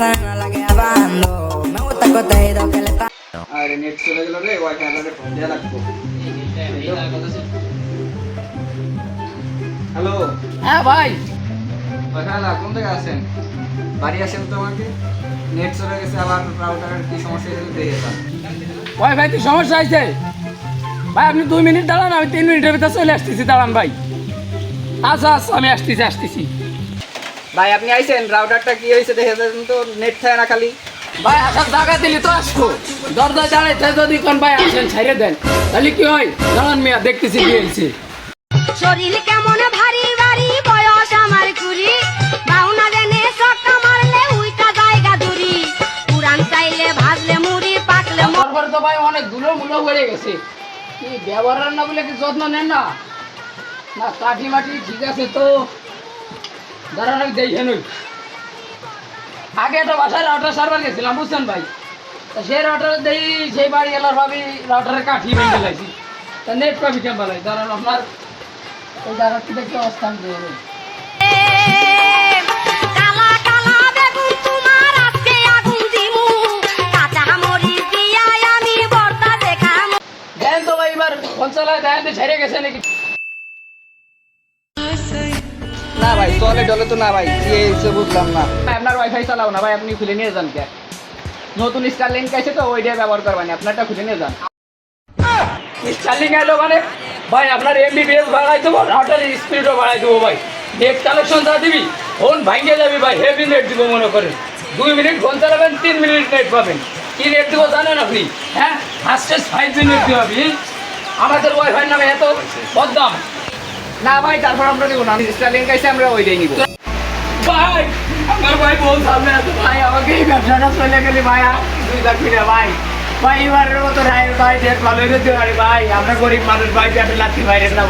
no la que abando. Me gusta el contenido que le está. আরে net চলে গেল রে ওয়াইফাই আলাদা ফোন দেয়া লাগতো হ্যালো হ্যাঁ ভাই, ওয়াইফাই আলা কোন জায়গায় আছেন বাড়ি আসেন তো আমাকে নেট চলে গেছে আবার রাউটারের কি সমস্যা হয়েছে দেখে যান ওয়াইফাই তো সমস্যা হয়েছে ভাই। আপনি 2 মিনিট দাঁড়ান, আমি 3 মিনিটের ভিতরে চলে আসতেছি। দাঁড়ান ভাই। আচ্ছা আচ্ছা, আমি আসতেছি। ভাই আপনি আইছেন রাউটারটা কি হয়েছে দেখে যান তো নেট থাকে না খালি ভাই আসার জায়গা দিলি তো আসবো, দরজায় দাঁড়াইতে যদি কোন ভাই আসেন ছাইড়ে দেন তাহলে কি হয়? দাঁড়ান মিয়া, দেখতেছি কি হয়েছে। শরীর কেমন ভারী ভারী, বয়স আমার কুড়ি, বাউনা দেনে সক্কা মারলে উইটা জায়গা দূরি, পুরান চাইলে ভাজলে মুড়ি, পাকলে তারপরে তো ভাই অনেক ধুলো মুলো হয়ে গেছে। কি ব্যবহার না বলে কি যত্ন নেন না? না কাঠি মাটি ঠিক আছে তো, দাঁড়ান আমি দেখে নই। আগে একটা বাসায় রাউটার সার্ভার গেছিলাম বুঝছেন ভাই, তা সেই রাউটার দেই সেই বাড়ি এলার ভাবি রাউটারের কাঠি ভেঙে লাগছি, তা নেট পাবি কেমন লাগে? দাঁড়ান আপনার ওই জায়গাটি দেখতে অবস্থান দিয়ে কালা কালা বেগুন তোমার আজকে আগুন দিমু, কাঁচা মরিচ দিয়া আমি বর্তা দেখামু। দেন তো ভাই, এবার ফোন চালায় দেন তো ছেড়ে গেছে নাকি? না ভাই চলে চলে তো না ভাই কি হয়েছে বুঝলাম না ভাই, আপনার ওয়াইফাই চালাও না ভাই, আপনি খুলে নিয়ে যান। কে নতুন স্টারলিংক আছে তো ওইটা ব্যবহার করবেন, আপনারটা খুলে নিয়ে যান। স্টারলিংক এলো মানে ভাই আপনার এমবিপিএস বাড়াই দেবো, রাউটারের স্পিডও বাড়াই দেবো ভাই। নেট কানেকশন যা দিবি ফোন ভাঙিয়ে যাবি ভাই, হেভি নেট দিব মনে করেন। 2 মিনিট ফোন চালাবেন 3 মিনিট নেট পাবেন। কি নেট দিব জানেন আপনি? হ্যাঁ, ফাস্টেস্ট 5G নেট দিব আপনি। আমাদের ওয়াইফাই নামে এত বদনাম না ভাই, তারপর আমরা দেবো না। স্টারলিংক আছে আমরা ওইটাই নিব ভাই। আমার ভাই বহু সামনে আছে ভাই, আমাকে এই ব্যবসাটা চলে গেলে ভাই 2 লাখ কিনে ভাই। ভাই এবারের মতো রায়ের ভাই ডেট ভালো হয়ে যেতে পারে ভাই, আমরা গরিব মানুষ ভাই, পেটে লাথি বাইরের না।